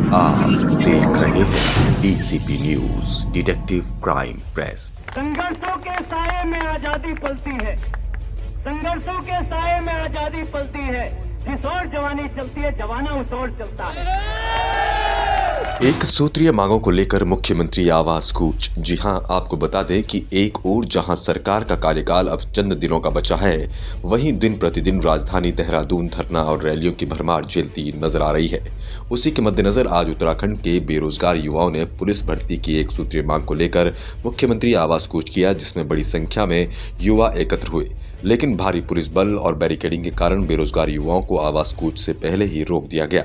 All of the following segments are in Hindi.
आप देख रहे हैं DCP news detective crime press. संघर्षों के साये में आजादी पलती है, संघर्षों के साये में आजादी पलती है। जिस ओर जवानी चलती है जवाना उस ओर चलता है। एक सूत्रीय मांगों को लेकर मुख्यमंत्री आवास कूच। जी हां, आपको बता दें कि एक ओर जहां सरकार का कार्यकाल अब चंद दिनों का बचा है, वहीं दिन प्रतिदिन राजधानी देहरादून धरना और रैलियों की भरमार झेलती नजर आ रही है। उसी के मद्देनजर आज उत्तराखंड के बेरोजगार युवाओं ने पुलिस भर्ती की एक सूत्रीय मांग को लेकर मुख्यमंत्री आवास कूच किया, जिसमें बड़ी संख्या में युवा एकत्र हुए। लेकिन भारी पुलिस बल और बैरिकेडिंग के कारण बेरोजगार युवाओं को आवास कूच से पहले ही रोक दिया गया।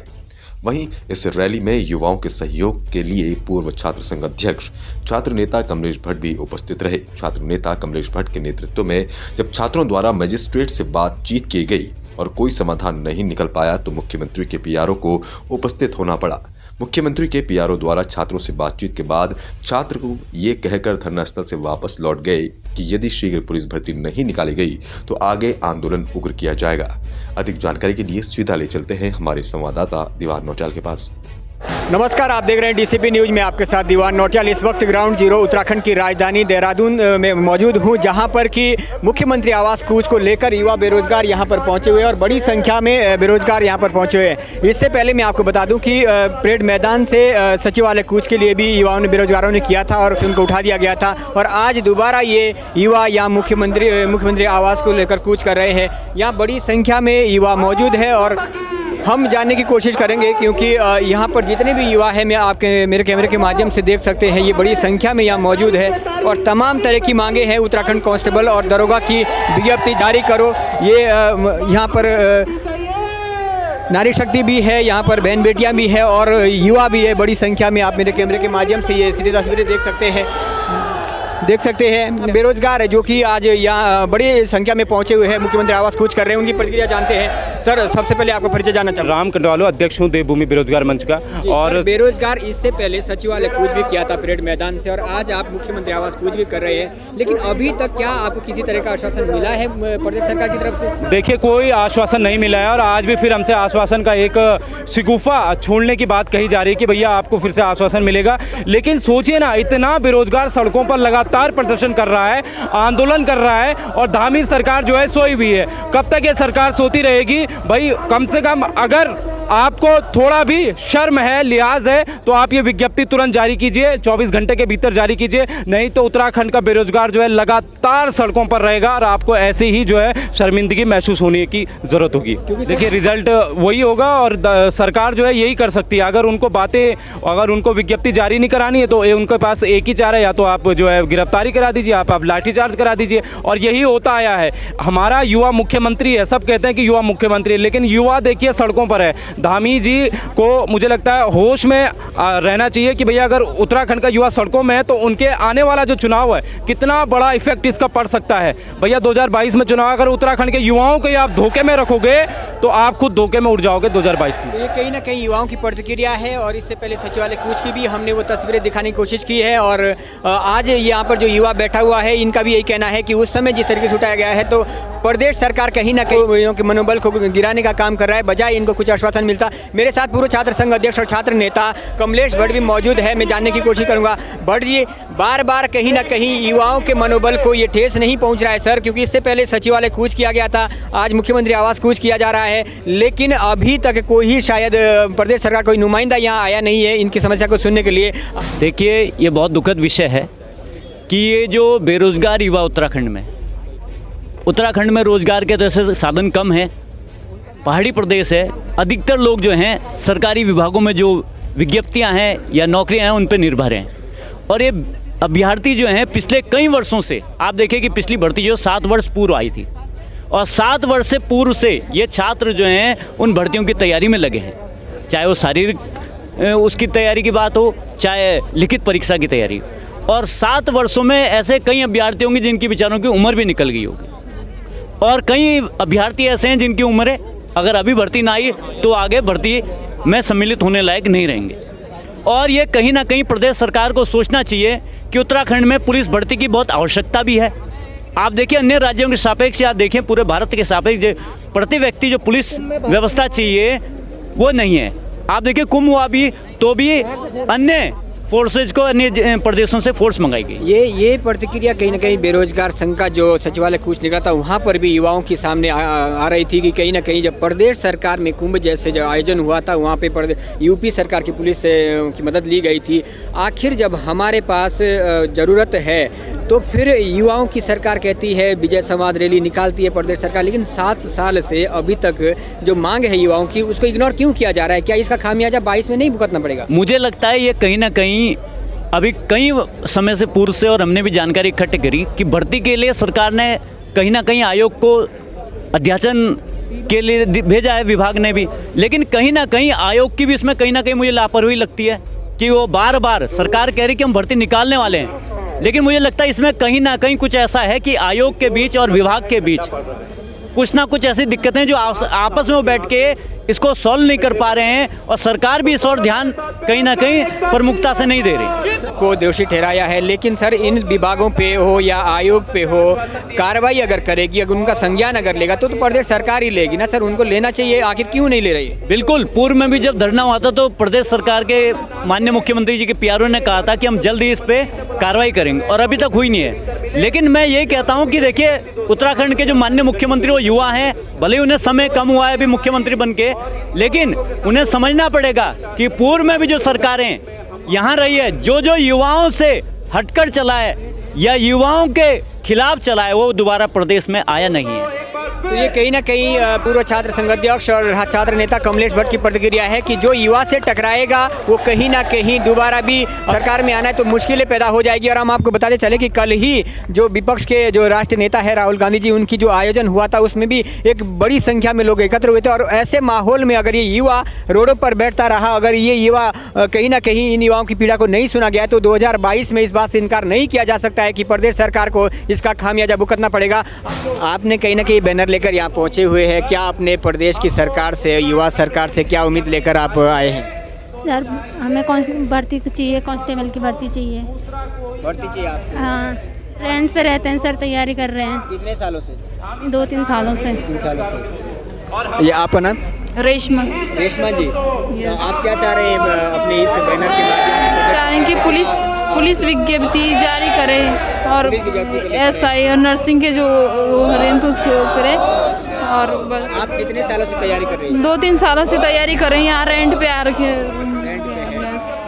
वहीं इस रैली में युवाओं के सहयोग के लिए पूर्व छात्र संघ अध्यक्ष छात्र नेता कमलेश भट्ट भी उपस्थित रहे। छात्र नेता कमलेश भट्ट के नेतृत्व में जब छात्रों द्वारा मजिस्ट्रेट से बातचीत की गई और कोई समाधान नहीं निकल पाया तो मुख्यमंत्री के पीआरओ को उपस्थित होना पड़ा। मुख्यमंत्री के पीआरओ द्वारा छात्रों से बातचीत के बाद छात्र को ये कहकर धरना स्थल से वापस लौट गए कि यदि शीघ्र पुलिस भर्ती नहीं निकाली गई तो आगे आंदोलन उग्र किया जाएगा। अधिक जानकारी के लिए सीधा ले चलते हैं हमारे संवाददाता दीवान नौटियाल के पास। नमस्कार, आप देख रहे हैं डीसीपी न्यूज में आपके साथ दीवान नौटियाल। इस वक्त ग्राउंड जीरो उत्तराखंड की राजधानी देहरादून में मौजूद हूं, जहां पर कि मुख्यमंत्री आवास कूच को लेकर युवा बेरोजगार यहां पर पहुंचे हुए हैं और बड़ी संख्या में बेरोजगार यहां पर पहुंचे हुए हैं। इससे पहले मैं आपको बता दूं कि परेड मैदान से सचिवालय कूच के लिए भी युवाओं ने बेरोजगारों ने किया था और उनको उठा दिया गया था और आज दोबारा ये युवा यहाँ मुख्यमंत्री आवास को लेकर कूच कर रहे हैं। यहाँ बड़ी संख्या में युवा मौजूद है और हम जानने की कोशिश करेंगे, क्योंकि यहाँ पर जितने भी युवा हैं मेरे कैमरे के माध्यम से देख सकते हैं, ये बड़ी संख्या में यहाँ मौजूद है और तमाम तरह की मांगे हैं। उत्तराखंड कांस्टेबल और दरोगा की विज्ञप्ति जारी करो। ये यहाँ पर नारी शक्ति भी है, यहाँ पर बहन बेटियाँ भी है और युवा भी है बड़ी संख्या में। आप मेरे कैमरे के माध्यम से ये सीधी तस्वीरें देख सकते हैं। बेरोजगार है जो कि आज यहाँ बड़ी संख्या में पहुँचे हुए हैं, मुख्यमंत्री आवास कूच कर रहे हैं। उनकी प्रतिक्रिया जानते हैं। सर, सबसे पहले आपको परिचय जानना चाहूँगा। राम कंडवालो, अध्यक्ष हूँ देवभूमि बेरोजगार मंच का। और बेरोजगार इससे पहले सचिवालय कूच भी किया था परेड मैदान से और आज आप मुख्यमंत्री आवास कूच भी कर रहे हैं, लेकिन अभी तक क्या आपको किसी तरह का आश्वासन मिला है प्रदेश सरकार की तरफ से? देखिए, कोई आश्वासन नहीं मिला है और आज भी फिर हमसे आश्वासन का एक शिकूफा छोड़ने की बात कही जा रही है कि भैया आपको फिर से आश्वासन मिलेगा। लेकिन सोचिए ना, इतना बेरोजगार सड़कों पर लगातार प्रदर्शन कर रहा है, आंदोलन कर रहा है और धामी सरकार जो है सोई भी है। कब तक ये सरकार सोती रहेगी? भाई कम से कम अगर आपको थोड़ा भी शर्म है, लिहाज है, तो आप ये विज्ञप्ति तुरंत जारी कीजिए, 24 घंटे के भीतर जारी कीजिए, नहीं तो उत्तराखंड का बेरोजगार जो है लगातार सड़कों पर रहेगा और आपको ऐसे ही जो है शर्मिंदगी महसूस होने की जरूरत होगी। देखिए, रिजल्ट वही होगा और सरकार जो है यही कर सकती है। अगर उनको विज्ञप्ति जारी नहीं करानी है तो उनके पास एक ही चारा है, या तो आप जो है गिरफ्तारी करा दीजिए, आप लाठीचार्ज करा दीजिए। और यही होता आया है। हमारा युवा मुख्यमंत्री है, सब कहते हैं कि युवा मुख्यमंत्री है, लेकिन युवा देखिए सड़कों पर है। धामी जी को मुझे लगता है होश में रहना चाहिए कि भैया अगर उत्तराखंड का युवा सड़कों में है तो उनके आने वाला जो चुनाव है कितना बड़ा इफेक्ट इसका पड़ सकता है। भैया 2022 में चुनाव अगर उत्तराखंड के युवाओं को आप धोखे में रखोगे तो आप खुद धोखे में उड़ जाओगे 2022 में। ये कहीं ना कहीं युवाओं की प्रतिक्रिया है और इससे पहले सचिवालय कूच की भी हमने वो तस्वीरें दिखाने की कोशिश की है और आज यहाँ पर जो युवा बैठा हुआ है इनका भी यही कहना है कि उस समय जिस तरीके से उठाया गया है तो प्रदेश सरकार कहीं ना कहीं के मनोबल को गिराने का काम कर रहा है, बजाय इनको कुछ आश्वासन मिलता। मेरे साथ पूर्व छात्र संघ अध्यक्ष और छात्र नेता कमलेश भट्ट भी मौजूद है। मैं जानने की कोशिश करूंगा, भट्ट जी, बार बार कहीं ना कहीं युवाओं के मनोबल को ये ठेस नहीं पहुंच रहा है सर, क्योंकि इससे पहले सचिवालय कूच किया गया था, आज मुख्यमंत्री आवास कूच किया जा रहा है, लेकिन अभी तक कोई शायद प्रदेश सरकार कोई नुमाइंदा यहाँ आया नहीं है इनकी समस्या को सुनने के लिए। देखिए, ये बहुत दुखद विषय है कि ये जो बेरोजगार युवा उत्तराखंड में रोजगार के जैसे साधन कम है, पहाड़ी प्रदेश है, अधिकतर लोग जो हैं सरकारी विभागों में जो विज्ञप्तियां हैं या नौकरियां हैं उन पर निर्भर हैं। और ये अभ्यर्थी जो हैं पिछले कई वर्षों से, आप देखें कि पिछली भर्ती जो 7 वर्ष पूर्व आई थी और 7 वर्ष से पूर्व से ये छात्र जो हैं उन भर्तियों की तैयारी में लगे हैं, चाहे वो शारीरिक उसकी तैयारी की बात हो, चाहे लिखित परीक्षा की तैयारी। और 7 वर्षों में ऐसे कई अभ्यर्थी होंगे जिनकी बेचारों की उम्र भी निकल गई होगी और कई अभ्यर्थी ऐसे हैं जिनकी उम्र अगर अभी भर्ती ना आई तो आगे भर्ती में सम्मिलित होने लायक नहीं रहेंगे। और ये कहीं ना कहीं प्रदेश सरकार को सोचना चाहिए कि उत्तराखंड में पुलिस भर्ती की बहुत आवश्यकता भी है। आप देखिए, अन्य राज्यों के सापेक्ष, आप देखें पूरे भारत के सापेक्ष प्रति व्यक्ति जो पुलिस व्यवस्था चाहिए वो नहीं है। आप देखिए, कुंभ हुआ भी तो भी अन्य फोर्सेज को अन्य प्रदेशों से फोर्स मंगाई गई। ये प्रतिक्रिया कहीं ना कहीं बेरोजगार संघ का जो सचिवालय कूच निकला था वहाँ पर भी युवाओं की सामने आ रही थी कि कहीं ना कहीं जब प्रदेश सरकार में कुंभ जैसे जो आयोजन हुआ था वहाँ पे यूपी सरकार की पुलिस की मदद ली गई थी। आखिर जब हमारे पास ज़रूरत है तो फिर युवाओं की सरकार कहती है विजय संवाद रैली निकालती है प्रदेश सरकार, लेकिन 7 साल से अभी तक जो मांग है युवाओं की उसको इग्नोर क्यों किया जा रहा है? क्या इसका खामियाजा 22 में नहीं भुगतना पड़ेगा? मुझे लगता है ये कहीं ना कहीं अभी कई समय से पूर्व से, और हमने भी जानकारी इकट्ठी करी कि भर्ती के लिए सरकार ने कहीं ना कहीं आयोग को अध्यासन के लिए भेजा है, विभाग ने भी, लेकिन कहीं ना कहीं आयोग की भी इसमें कहीं ना कहीं मुझे लापरवाही लगती है कि वो बार बार सरकार कह रही कि हम भर्ती निकालने वाले हैं, लेकिन मुझे लगता है इसमें कहीं ना कहीं कुछ ऐसा है कि आयोग के बीच और विभाग के बीच कुछ ना कुछ ऐसी दिक्कतें जो आपस में बैठ के इसको सॉल्व नहीं कर पा रहे हैं, और सरकार भी इस और ध्यान कहीं ना कहीं प्रमुखता से नहीं दे रही को दोषी ठहराया है। लेकिन सर इन विभागों पे हो या आयोग पे हो, कार्रवाई अगर करेगी, अगर उनका संज्ञान अगर लेगा तो प्रदेश सरकार ही लेगी ना सर, उनको लेना चाहिए, आखिर क्यों नहीं ले रही है? बिल्कुल, पूर्व में भी जब धरना हुआ था तो प्रदेश सरकार के माननीय मुख्यमंत्री जी के पीआरओ ने कहा था कि हम जल्द ही इस पे कार्रवाई करेंगे, और अभी तक हुई नहीं है। लेकिन मैं ये कहता हूँ कि देखिए, उत्तराखंड के जो माननीय मुख्यमंत्री वो युवा हैं, भले ही उन्हें समय कम हुआ है अभी मुख्यमंत्री बन के, लेकिन उन्हें समझना पड़ेगा कि पूर्व में भी जो सरकारें यहाँ रही है, जो युवाओं से हटकर चला है या युवाओं के खिलाफ चला है, वो दोबारा प्रदेश में आया नहीं है। तो ये कहीं ना कहीं पूर्व छात्र संघ अध्यक्ष और छात्र नेता कमलेश भट्ट की प्रतिक्रिया है कि जो युवा से टकराएगा वो कहीं ना कहीं दोबारा भी सरकार में आना है तो मुश्किलें पैदा हो जाएगी। और हम आपको बताते चले कि कल ही जो विपक्ष के जो राष्ट्रीय नेता है राहुल गांधी जी, उनकी जो आयोजन हुआ था उसमें भी एक बड़ी संख्या में लोग एकत्र हुए थे, और ऐसे माहौल में अगर ये युवा रोडों पर बैठता रहा, अगर ये युवा कहीं ना कहीं इन युवाओं की पीड़ा को नहीं सुना गया तो 2022 में इस बात से इनकार नहीं किया जा सकता है कि प्रदेश सरकार को इसका खामियाजा भुगतना पड़ेगा। आपने कहीं ना कहीं बैनर लेकर यहाँ पहुँचे हुए हैं, क्या अपने प्रदेश की सरकार से, युवा सरकार से क्या उम्मीद लेकर आप आए हैं? सर हमें भर्ती चाहिए, कांस्टेबल की भर्ती चाहिए। भर्ती चाहिए आप? हाँ, रेंट पे रहते हैं सर, तैयारी कर रहे हैं। कितने सालों से? 2-3 सालों से। 3 सालों से। ये आपका नाम? रेशमा। रेशमा जी, तो आप क्या चाह रहे हैं अपने इस बैनर के माध्यम से? चाह रहे हैं कि पुलिस विज्ञप्ति जारी करे और एसआई और नर्सिंग के जो हो रहे हैं तो उसके करे। और आप कितने सालों से तैयारी कर रही हैं? 2-3 सालों से तैयारी कर रही हैं। यहाँ रेंट पे आ रखे। रेंट पे है।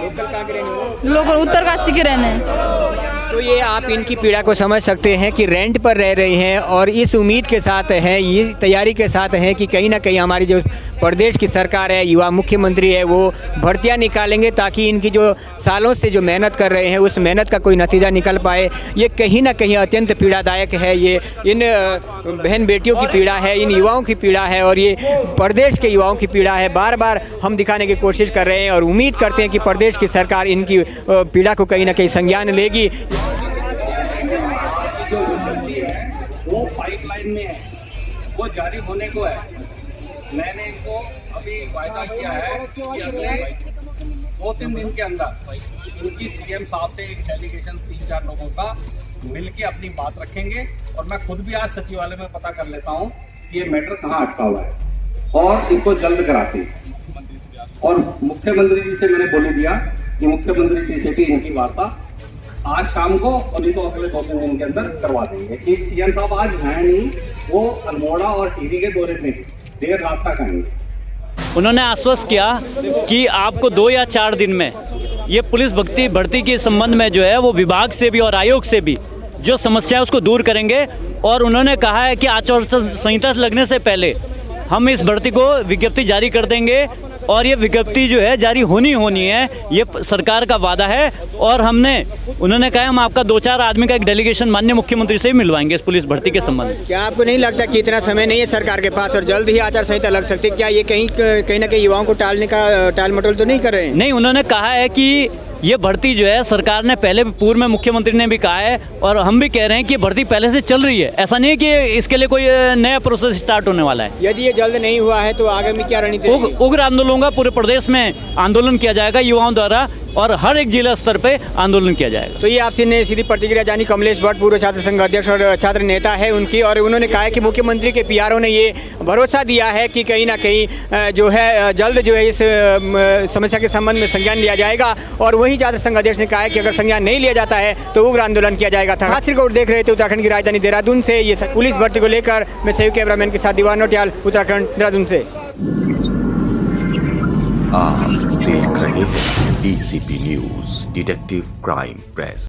लोकल कहाँ के रहने वाले? लोग उत्तरकाशी के रहने हैं। तो ये आप इनकी पीड़ा को समझ सकते हैं कि रेंट पर रह रहे हैं और इस उम्मीद के साथ हैं, ये तैयारी के साथ हैं कि कहीं ना कहीं हमारी जो प्रदेश की सरकार है, युवा मुख्यमंत्री है, वो भर्तियां निकालेंगे ताकि इनकी जो सालों से जो मेहनत कर रहे हैं उस मेहनत का कोई नतीजा निकल पाए। ये कहीं ना कहीं अत्यंत पीड़ादायक है। ये इन बहन बेटियों की पीड़ा है, इन युवाओं की पीड़ा है, और ये प्रदेश के युवाओं की पीड़ा है। बार बार हम दिखाने की कोशिश कर रहे हैं और उम्मीद करते हैं कि प्रदेश की सरकार इनकी पीड़ा को कहीं ना कहीं संज्ञान लेगी। वो पाइपलाइन में है, वो जारी होने को है। मैंने इनको अभी वायदा किया है कि अगले 2-3 दिन के अंदर इनकी सीएम साहब से एक डेलीगेशन 3-4 लोगों का मिलके अपनी बात रखेंगे, और मैं खुद भी आज सचिवालय में पता कर लेता हूँ कि ये मैटर कहाँ अटका हुआ है और इसको जल्द कराते हैं। और मुख्यमंत्री जी से मैंने बोल दिया कि मुख्यमंत्री जी से भी इनकी वार्ता आज शाम को और नहीं तो अगले 2-3 दिन के अंदर करवा देंगे। कि सीएम साहब आज हैं नहीं, वो अल्मोड़ा और टिहरी के दौरे पे देर रात तक आएंगे। उन्होंने आश्वस्त किया कि आपको 2 या 4 दिन में ये पुलिस भर्ती के संबंध में जो है वो विभाग से भी और आयोग से भी जो समस्या है उसको दूर करेंगे। और उन्होंने कहा है कि आचार संहिता लगने से पहले हम इस भर्ती को विज्ञप्ति जारी कर देंगे, और ये विज्ञप्ति जो है जारी होनी है, ये सरकार का वादा है। और उन्होंने कहा हम आपका 2-4 आदमी का एक डेलीगेशन माननीय मुख्यमंत्री से भी मिलवाएंगे इस पुलिस भर्ती के संबंध में। क्या आपको नहीं लगता कि इतना समय नहीं है सरकार के पास और जल्द ही आचार संहिता लग सकती है? क्या ये कहीं ना कहीं युवाओं को टालने का टाल मटोल तो नहीं कर रहे हैं? नहीं, उन्होंने कहा है कि ये भर्ती जो है सरकार ने पहले पूर्व में मुख्यमंत्री ने भी कहा है और हम भी कह रहे हैं कि भर्ती पहले से चल रही है। ऐसा नहीं है कि इसके लिए कोई नया प्रोसेस स्टार्ट होने वाला है। यदि ये जल्द नहीं हुआ है तो आगामी क्या रणनीति रहेगी? उग्र आंदोलन का पूरे प्रदेश में आंदोलन किया जाएगा युवाओं द्वारा और हर एक जिला स्तर पे आंदोलन किया जाएगा। तो ये आपसे ने सीधी प्रतिक्रिया जानी कमलेश भट्ट, पूर्व छात्र संघ अध्यक्ष और छात्र नेता है उनकी, और उन्होंने कहा है कि मुख्यमंत्री के पीआरओ ने ये भरोसा दिया है कि कहीं ना कहीं जो है जल्द जो है इस समस्या के संबंध में संज्ञान लिया जाएगा। और वहीं छात्र संघ अध्यक्ष ने कहा है कि अगर संज्ञान नहीं लिया जाता है तो उग्र आंदोलन किया जाएगा। था रिपोर्ट देख रहे थे उत्तराखंड की राजधानी देहरादून से। ये पुलिस भर्ती को लेकर मैं सहयोगी कैमरामैन के साथ दीवान नोटियाल, उत्तराखंड, देहरादून से। आप देख रहे हैं DCP news, detective crime press.